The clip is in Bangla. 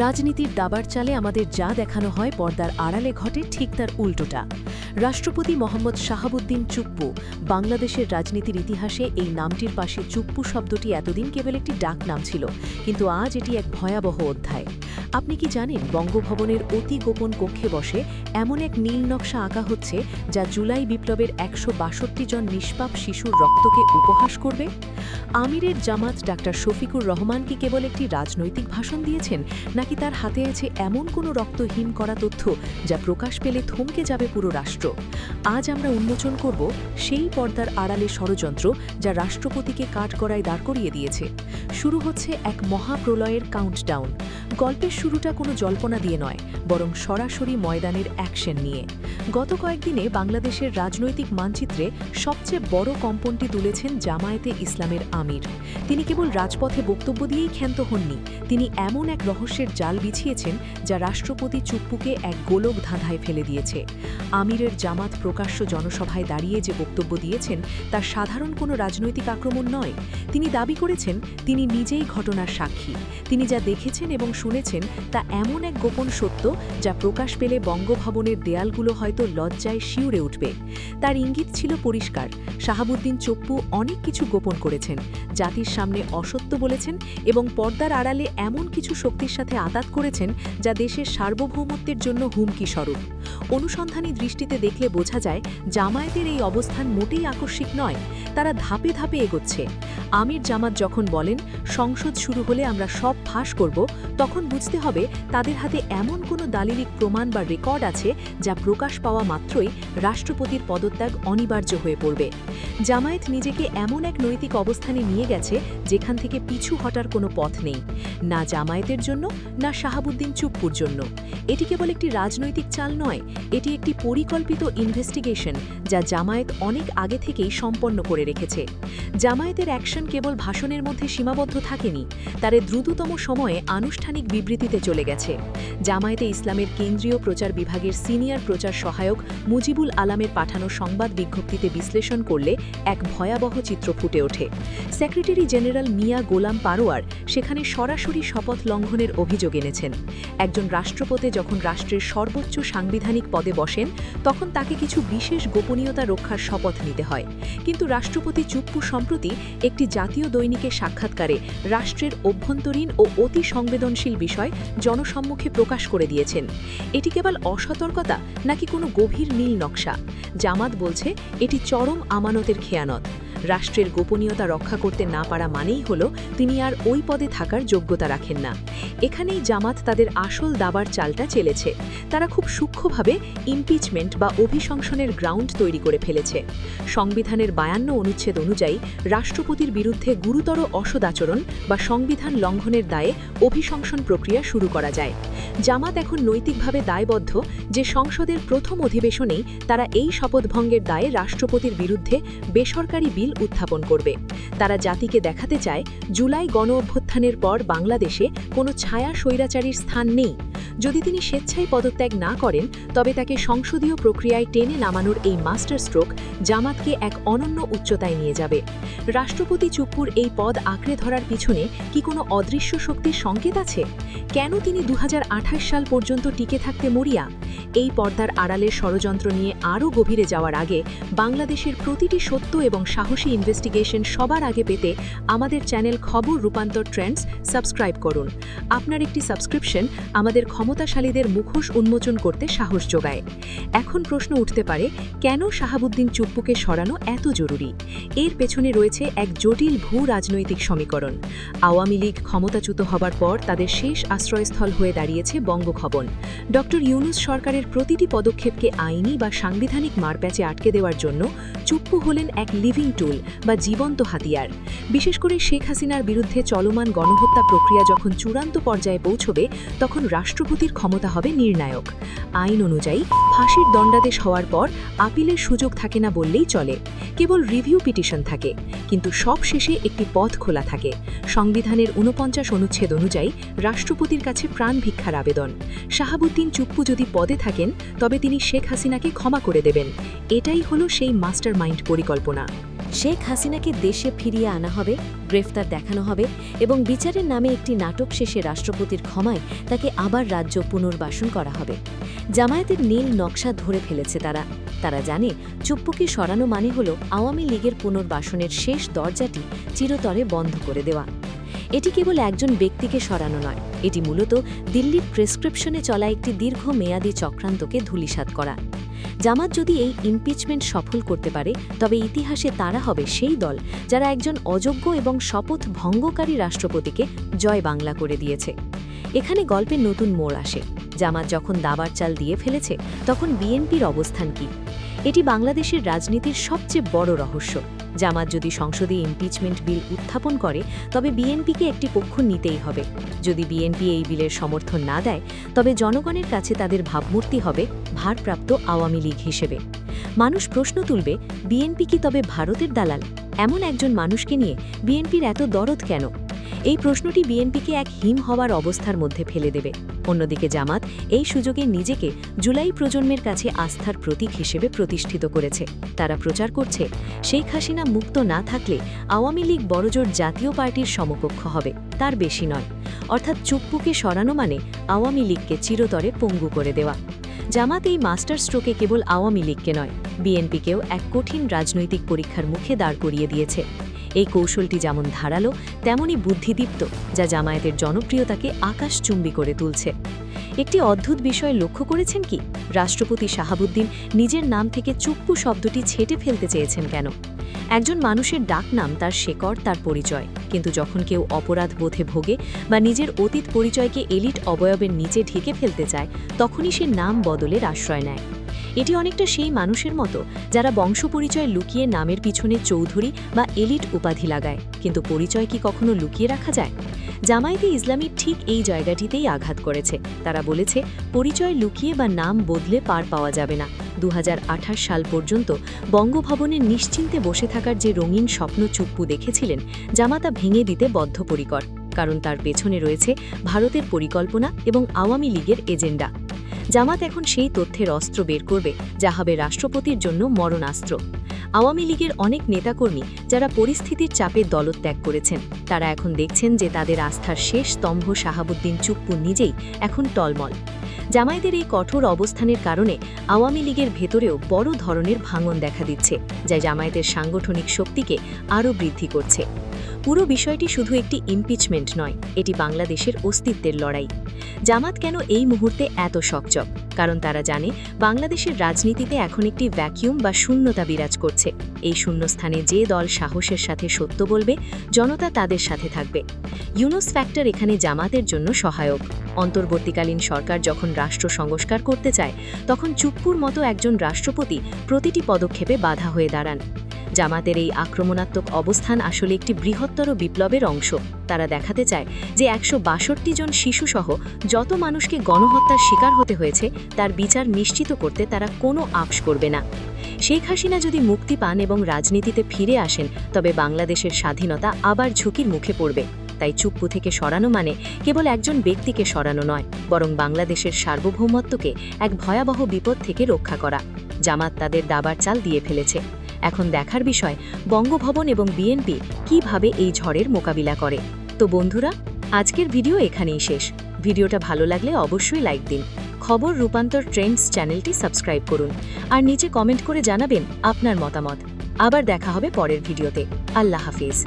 রাজনীতির দাবার চালে আমাদের যা দেখানো হয় পর্দার আড়ালে ঘটে ঠিক তার উল্টোটা। রাষ্ট্রপতি মোহাম্মদ শাহাবুদ্দিন চুপ্পু বাংলাদেশের রাজনীতির ইতিহাসে এই নামটির পাশে চুপ্পু শব্দটি এতদিন কেবল একটি ডাক নাম ছিল, কিন্তু আজ এটি এক ভয়াবহ অধ্যায়। আপনি কি জানেন বঙ্গভবনের অতি গোপন কক্ষে বসে এমন এক নীল নকশা আঁকা হচ্ছে যা জুলাই বিপ্লবের ১৬২ জন নিষ্পাপ শিশুর রক্তকে উপহাস করবে? আমিরের জামাত ডাক্তার শফিকুর রহমান কি কেবল একটি রাজনৈতিক ভাষণ দিয়েছেন, নাকি তার হাতে আছে এমন কোনো রক্তহীন করা তথ্য যা প্রকাশ পেলে থমকে যাবে পুরো রাষ্ট্র? আজ আমরা উন্মোচন করব সেই পর্দার আড়ালে ষড়যন্ত্র যা রাষ্ট্রপতিকে কাঠগড়ায় দাঁড় করিয়ে দিয়েছে। শুরু হচ্ছে এক মহাপ্রলয়ের কাউন্টডাউন। গল্পের শুরুটা কোনো জল্পনা দিয়ে নয়, বরং সরাসরি ময়দানের অ্যাকশন নিয়ে। গত কয়েকদিনে বাংলাদেশের রাজনৈতিক মানচিত্রে সবচেয়ে বড় কম্পনটি তুলেছেন জামায়াতে ইসলামের আমির। তিনি কেবল রাজপথে বক্তব্য দিয়েই ক্ষান্ত হননি, তিনি এমন এক রহস্যের জাল বিছিয়েছেন যা রাষ্ট্রপতি চুপ্পুকে এক গোলক ধাঁধায় ফেলে দিয়েছে। আমিরের জামাত প্রকাশ্য জনসভায় দাঁড়িয়ে যে বক্তব্য দিয়েছেন তা সাধারণ কোনো রাজনৈতিক আক্রমণ নয়। তিনি দাবি করেছেন তিনি নিজেই ঘটনার সাক্ষী। তিনি যা দেখেছেন এবং শুনেছেন তা এমন এক গোপন সত্য যা প্রকাশ পেলে বঙ্গভবনের দেয়ালগুলো হয়তো লজ্জায় শিউরে উঠবে। তার ইঙ্গিত ছিল পরিষ্কার, শাহাবুদ্দিন চুপ্পু অনেক কিছু গোপন করেছেন, জাতির সামনে অসত্য বলেছেন এবং পর্দার আড়ালে এমন কিছু শক্তির সাথে আতাত করেছেন যা দেশের সার্বভৌমত্বের জন্য হুমকি স্বরূপ। অনুসন্ধানী দৃষ্টিতে দেখলে বোঝা যায় জামায়াতের এই অবস্থান মোটেই আকস্মিক নয়, তারা ধাপে ধাপে এগোচ্ছে। আমির জামাত যখন বলেন সংসদ শুরু হলে আমরা সব ফাঁস করব, তখন বুঝতে হবে তাদের হাতে এমন কোনো দালিলিক প্রমাণ বা রেকর্ড আছে যা প্রকাশ পাওয়া মাত্রই রাষ্ট্রপতির পদত্যাগ অনিবার্য হয়ে পড়বে। জামায়াত নিজেকে এমন এক নৈতিক অবস্থানে নিয়ে গেছে যেখান থেকে পিছু হটার কোনো পথ নেই, না জামায়াতের জন্য না শাহাবুদ্দিন চুপ্পুর জন্য। এটি কেবল একটি রাজনৈতিক চাল নয়, এটি একটি পরিকল্পিত ইনভেস্টিগেশন যা জামায়াত অনেক আগে থেকেই সম্পন্ন করে রেখেছে। জামায়াতের অ্যাকশন কেবল ভাষণের মধ্যে সীমাবদ্ধ থাকেনি, তারে দ্রুততম সময়ে আনুষ্ঠানিক বিবৃতিতে চলে গেছে। জামায়াতে ইসলামের কেন্দ্রীয় প্রচার বিভাগের সিনিয়র প্রচার সহায়ক মুজিবুল আলামের পাঠানো সংবাদ বিজ্ঞপ্তিতে বিশ্লেষণ করলে এক ভয়াবহ চিত্র ফুটে ওঠে। সেক্রেটারি জেনারেল মিয়া গোলাম পারোয়ার সেখানে সরাসরি শপথ লঙ্ঘনের অভিযোগ এনেছেন। একজন রাষ্ট্রপতি যখন রাষ্ট্রের সর্বোচ্চ সাংবিধানিক পদে বসেন তখন তাকে কিছু বিশেষ গোপনীয়তা রক্ষার শপথ নিতে হয়, কিন্তু রাষ্ট্রপতি চুপ্পু সম্প্রতি একটি জাতীয় দৈনিকের সাক্ষাৎকারে রাষ্ট্রের অভ্যন্তরীণ ও অতি সংবেদনশীল বিষয় জনসম্মুখে প্রকাশ করে দিয়েছেন। এটি কেবল অসতর্কতা নাকি কোনো গভীর নীল নকশা? জামাত বলছে এটি চরম আমানতের খেয়ানত। রাষ্ট্রের গোপনীয়তা রক্ষা করতে না পারা মানেই হলো তিনি আর ওই পদে থাকার যোগ্যতা রাখেন না। এখানেই জামাত তাদের আসল দাবার চালটা চেলেছে। তারা খুব সূক্ষ্মভাবে ইমপিচমেন্ট বা অভিশংসনের গ্রাউন্ড তৈরি করে ফেলেছে। সংবিধানের ৫২ অনুচ্ছেদ অনুযায়ী রাষ্ট্রপতির বিরুদ্ধে গুরুতর অসদাচরণ বা সংবিধান লঙ্ঘনের দায়ে অভিশংসন প্রক্রিয়া শুরু করা যায়। জামাত এখন নৈতিকভাবে দায়বদ্ধ যে সংসদের প্রথম অধিবেশনেই তারা এই শপথভঙ্গের দায়ে রাষ্ট্রপতির বিরুদ্ধে বেসরকারি বিল উত্থাপন করবে। তারা জাতিকে দেখাতে চায় জুলাই গণ অভ্যুত্থানের পর বাংলাদেশে কোনো ছায়া স্বৈরাচারীর স্থান নেই। যদি তিনি স্বেচ্ছায় পদত্যাগ না করেন তবে তাকে সংসদীয় প্রক্রিয়ায় টেনে নামানোর এই মাস্টার স্ট্রোক জামাতকে এক অনন্য উচ্চতায় নিয়ে যাবে। রাষ্ট্রপতি চুপ্পুর এই পদ আঁকড়ে ধরার পিছনে কি কোনো অদৃশ্য শক্তির সংকেত আছে? কেন তিনি ২০২৮ সাল পর্যন্ত টিকে থাকতে মরিয়া? এই পর্দার আড়ালের ষড়যন্ত্র নিয়ে আরও গভীরে যাওয়ার আগে বাংলাদেশের প্রতিটি সত্য এবং সাহসী ইনভেস্টিগেশন সবার আগে পেতে আমাদের চ্যানেল খবর রূপান্তর ট্রেন্ডস সাবস্ক্রাইব করুন। আপনার একটি সাবস্ক্রিপশন আমাদের ক্ষমতাশালীদের মুখোশ উন্মোচন করতে সাহস যোগায়। এখন প্রশ্ন উঠতে পারে, কেন শাহাবুদ্দিন চুপ্পুকে সরানো এত জরুরি? এর পেছনে রয়েছে এক জটিল ভূ রাজনৈতিক সমীকরণ। আওয়ামী লীগ ক্ষমতাচ্যুত হবার পর তাদের শেষ আশ্রয়স্থল হয়ে দাঁড়িয়েছে বঙ্গভবন। ডক্টর ইউনূস সরকারের প্রতিটি পদক্ষেপকে আইনি বা সাংবিধানিক মারপ্যাচে আটকে দেওয়ার জন্য চুপ্পু হলেন এক লিভিং টুল বা জীবন্ত হাতিয়ার। বিশেষ করে শেখ হাসিনার বিরুদ্ধে চলমান গণহত্যা প্রক্রিয়া যখন চূড়ান্ত পর্যায়ে পৌঁছবে তখন রাষ্ট্রপতির ক্ষমতা হবে নির্ণায়ক। আইন অনুযায়ী ফাঁসির দণ্ডাদেশ হওয়ার পর আপিলের সুযোগ থাকে না বললেই চলে, কেবল রিভিউ পিটিশন থাকে। কিন্তু সব শেষে একটি পথ খোলা থাকে। সংবিধানের ৪৯ অনুচ্ছেদ অনুযায়ী রাষ্ট্রপতির কাছে প্রাণ ভিক্ষার আবেদন। শাহাবুদ্দিন চুপ্পু যদি পদে থাকেন তবে তিনি শেখ হাসিনাকে ক্ষমা করে দেবেন। এটাই হলো সেই মাস্টারমাইন্ড পরিকল্পনা। শেখ হাসিনাকে দেশে ফিরিয়ে আনা হবে, গ্রেফতার দেখানো হবে এবং বিচারের নামে একটি নাটক শেষে রাষ্ট্রপতির ক্ষমায় তাকে আবার রাজ্য পুনর্বাসন করা হবে। জামায়াতের নীল নকশা ধরে ফেলেছে তারা জানে চুপ্পুকে সরানো মানে হল আওয়ামী লীগের পুনর্বাসনের শেষ দরজাটি চিরতরে বন্ধ করে দেওয়া। এটি কেবল একজন ব্যক্তিকে সরানো নয়, এটি মূলত দিল্লির প্রেসক্রিপশনে চলা একটি দীর্ঘমেয়াদী চক্রান্তকে ধূলিসাৎ করা। জামাত যদি এই ইমপিচমেন্ট সফল করতে পারে তবে ইতিহাসে তারা হবে সেই দল যারা একজন অযোগ্য এবং শপথ ভঙ্গকারী রাষ্ট্রপতিকে জয় বাংলা করে দিয়েছে। এখানে গল্পের নতুন মোড় আসে। জামাত যখন দাবার চাল দিয়ে ফেলেছে তখন বিএনপির অবস্থান কি? এটি বাংলাদেশের রাজনীতির সবচেয়ে বড় রহস্য। জামাত যদি সংসদে ইমপিচমেন্ট বিল উত্থাপন করে তবে বিএনপিকে একটি পক্ষ নিতেই হবে। যদি বিএনপি এই বিলের সমর্থন না দেয় তবে জনগণের কাছে তাদের ভাবমূর্তি হবে ভারপ্রাপ্ত আওয়ামী লীগ হিসেবে। মানুষ প্রশ্ন তুলবে, বিএনপি কি তবে ভারতের দালাল? এমন একজন মানুষকে নিয়ে বিএনপির এত দরদ কেন? এই প্রশ্নটি বিএনপিকে এক হিম হওয়ার অবস্থার মধ্যে ফেলে দেবে। অন্যদিকে জামাত এই সুযোগে নিজেকে জুলাই প্রজন্মের কাছে আস্থার প্রতীক হিসেবে প্রতিষ্ঠিত করেছে। তারা প্রচার করছে শেখ হাসিনা মুক্ত না থাকলে আওয়ামী লীগ বড়জোর জাতীয় পার্টির সমকক্ষ হবে, তার বেশি নয়। অর্থাৎ চুপ্পুকে সরানো মানে আওয়ামী লীগকে চিরতরে পঙ্গু করে দেওয়া। জামাত এই মাস্টার স্ট্রোকে কেবল আওয়ামী লীগকে নয়, বিএনপিকেও এক কঠিন রাজনৈতিক পরীক্ষার মুখে দাঁড় করিয়ে দিয়েছে। এই কৌশলটি যেমন ধারালো তেমনই বুদ্ধিদীপ্ত, যা জামায়াতের জনপ্রিয়তাকে আকাশচুম্বী করে তুলছে। একটি অদ্ভুত বিষয় লক্ষ্য করেছেন কি? রাষ্ট্রপতি শাহাবুদ্দিন নিজের নাম থেকে চুপ্পু শব্দটি ছেঁটে ফেলতে চেয়েছেন কেন? একজন মানুষের ডাকনাম তার শেকড়, তার পরিচয়, কিন্তু যখন কেউ অপরাধ বোধে ভোগে বা নিজের অতীত পরিচয়কে এলিট অবয়বের নিচে ঢেকে ফেলতে চায় তখনই সে নাম বদলের আশ্রয় নেয়। এটি অনেকটা সেই মানুষের মতো যারা বংশপরিচয় লুকিয়ে নামের পিছনে চৌধুরী বা এলিট উপাধি লাগায়, কিন্তু পরিচয় কি কখনো লুকিয়ে রাখা যায়? জামায়াতে ইসলামী ঠিক এই জায়গাটিতেই আঘাত করেছে। তারা বলেছে পরিচয় লুকিয়ে বা নাম বদলে পার পাওয়া যাবে না। 2028 সাল পর্যন্ত বঙ্গভবনে নিশ্চিন্তে বসে থাকার যে রঙিন স্বপ্ন চুপ্পু দেখেছিলেন, জামাতা ভেঙে দিতে বদ্ধপরিকর, কারণ তার পেছনে রয়েছে ভারতের পরিকল্পনা এবং আওয়ামী লীগের এজেন্ডা। জামাত এখন সেই তথ্যের অস্ত্র বের করবে যা হবে রাষ্ট্রপতির জন্য মরণাস্ত্র। আওয়ামী লীগের অনেক নেতাকর্মী যারা পরিস্থিতির চাপে দলত্যাগ করেছেন, তারা এখন দেখছেন যে তাদের আস্থার শেষ স্তম্ভ শাহাবুদ্দিন চুপ্পু নিজেই এখন টলমল। জামায়াতের এই কঠোর অবস্থানের কারণে আওয়ামী লীগের ভেতরেও বড় ধরনের ভাঙন দেখা দিচ্ছে, যা জামায়াতের সাংগঠনিক শক্তিকে আরও বৃদ্ধি করছে। পুরো বিষয়টি শুধু একটি ইমপিচমেন্ট নয়, এটি বাংলাদেশের অস্তিত্বের লড়াই। জামাত কেন এই মুহূর্তে এত সকচক? কারণ তারা জানে বাংলাদেশের রাজনীতিতে এখন একটি ভ্যাকিউম বা শূন্যতা বিরাজ করছে। এই শূন্যস্থানে যে দল সাহসের সাথে সত্য বলবে, জনতা তাদের সাথে থাকবে। ইউনুস ফ্যাক্টর এখানে জামাতের জন্য সহায়ক। অন্তর্বর্তীকালীন সরকার যখন রাষ্ট্র সংস্কার করতে চায় তখন চুপ্পুর মতো একজন রাষ্ট্রপতি প্রতিটি পদক্ষেপে বাধা হয়ে দাঁড়ান। জামাতের এই আক্রমণাত্মক অবস্থান আসলে একটি বৃহত্তর বিপ্লবের অংশ। তারা দেখাতে চায় যে 162 জন শিশুসহ যত মানুষকে গণহত্যার শিকার হতে হয়েছে তার বিচার নিশ্চিত করতে তারা কোনো আপস করবে না। শেখ হাসিনা যদি মুক্তি পান এবং রাজনীতিতে ফিরে আসেন তবে বাংলাদেশের স্বাধীনতা আবার ঝুঁকির মুখে পড়বে। তাই চুপ্পু থেকে সরানো মানে কেবল একজন ব্যক্তিকে সরানো নয়, বরং বাংলাদেশের সার্বভৌমত্বকে এক ভয়াবহ বিপদ থেকে রক্ষা করা। জামাত তাদের দাবার চাল দিয়ে ফেলেছে। এখন দেখার বিষয় বঙ্গভবন এবং বিএনপি কিভাবে এই ঝড়ের মোকাবিলা করে। তো বন্ধুরা, আজকের ভিডিও এখানেই শেষ। ভিডিওটা ভালো লাগলে অবশ্যই লাইক দিন। খবর রূপান্তর ট্রেন্ডস চ্যানেলটি সাবস্ক্রাইব করুন আর নিচে কমেন্ট করে জানাবেন আপনার মতামত। আবার দেখা হবে পরের ভিডিওতে। আল্লাহ হাফেজ।